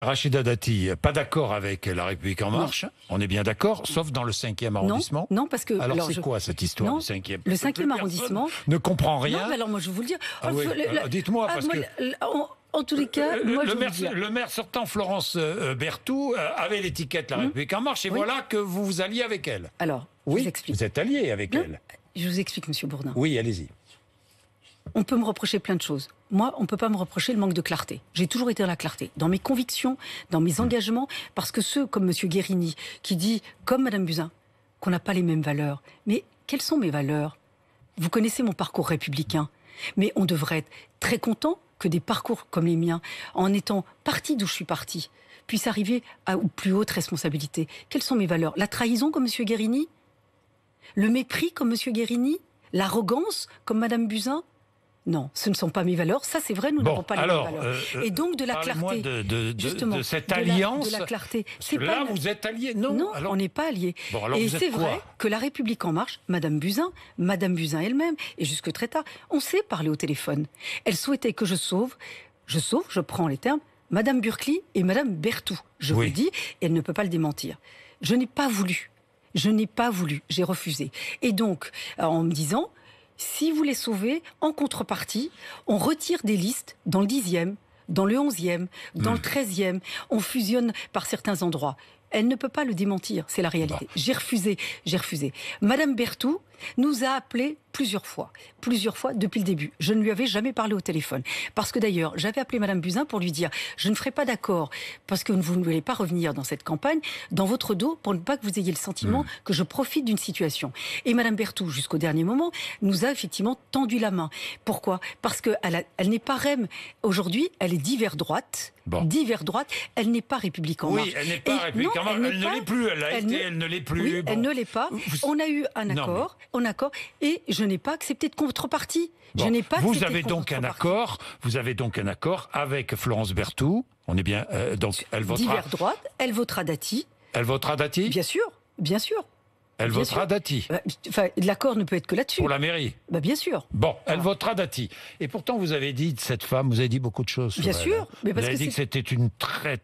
Rachida Dati, pas d'accord avec La République En Marche, on est bien d'accord, sauf dans le 5e arrondissement. Non, parce que... Alors c'est quoi cette histoire du 5e? Le 5e arrondissement... Ne comprend rien. Non, mais alors moi je vais vous le dire. Ah oui, dites-moi, parce que... En tous les cas, moi, le maire sortant, Florence Berthoud, avait l'étiquette La République En Marche, et voilà que vous vous alliez avec elle. Alors, oui, je vous explique. Vous êtes allié avec elle. Je vous explique, Monsieur Bourdin. Oui, allez-y. On peut me reprocher plein de choses. Moi, on ne peut pas me reprocher le manque de clarté. J'ai toujours été dans la clarté, dans mes convictions, dans mes engagements, parce que ceux comme M. Guérini, qui dit, comme Mme Buzyn, qu'on n'a pas les mêmes valeurs. Mais quelles sont mes valeurs? Vous connaissez mon parcours républicain. Mais on devrait être très content que des parcours comme les miens, en étant parti d'où je suis parti, puissent arriver à une plus haute responsabilité. Quelles sont mes valeurs? La trahison comme M. Guérini? Le mépris comme M. Guérini? L'arrogance comme Mme Buzyn? Non, ce ne sont pas mes valeurs. Ça, c'est vrai, nous n'avons pas les mêmes valeurs. Et donc, de la clarté. Justement, de cette alliance. De la clarté. Là, vous êtes alliés. Non, alors... on n'est pas alliés. Bon, alors et c'est vrai que La République En Marche, Mme Buzyn elle-même, et jusque très tard, on s'est parlé au téléphone. Elle souhaitait que je prends les termes, Mme Burkli et Mme Berthoud. Je vous le dis, et elle ne peut pas le démentir. Je n'ai pas voulu. J'ai refusé. Et donc, en me disant... Si vous les sauvez, en contrepartie, on retire des listes dans le 10e, dans le 11e, dans le 13e. On fusionne par certains endroits. Elle ne peut pas le démentir, c'est la réalité. Bah. J'ai refusé. Madame Berthoud nous a appelés plusieurs fois depuis le début. Je ne lui avais jamais parlé au téléphone. Parce que d'ailleurs, j'avais appelé Madame Buzyn pour lui dire « Je ne ferai pas d'accord parce que vous ne voulez pas revenir dans cette campagne, dans votre dos, pour ne pas que vous ayez le sentiment que je profite d'une situation. » Et Madame Berthoud, jusqu'au dernier moment, nous a effectivement tendu la main. Pourquoi? Parce qu'elle n'est pas REM. Aujourd'hui, elle est divers droite. Bon. Divers droite. Elle n'est pas République En Marche. Oui, elle n'est pas République En Marche. Elle ne l'est plus. Elle ne l'est plus. Oui, elle ne l'est pas. On a eu un accord. Et je n'ai pas accepté de contrepartie. Bon, vous avez donc un accord avec Florence Berthoud. On est bien. Donc elle votera. Divers droite. Elle votera Dati. Elle votera Dati. Bien sûr. Elle votera Dati. L'accord ne peut être que là-dessus. Pour la mairie. Bien sûr. Bon, elle votera Dati. Et pourtant, vous avez dit de cette femme, vous avez dit beaucoup de choses. Bien sûr. Mais parce vous avez dit que c'était une très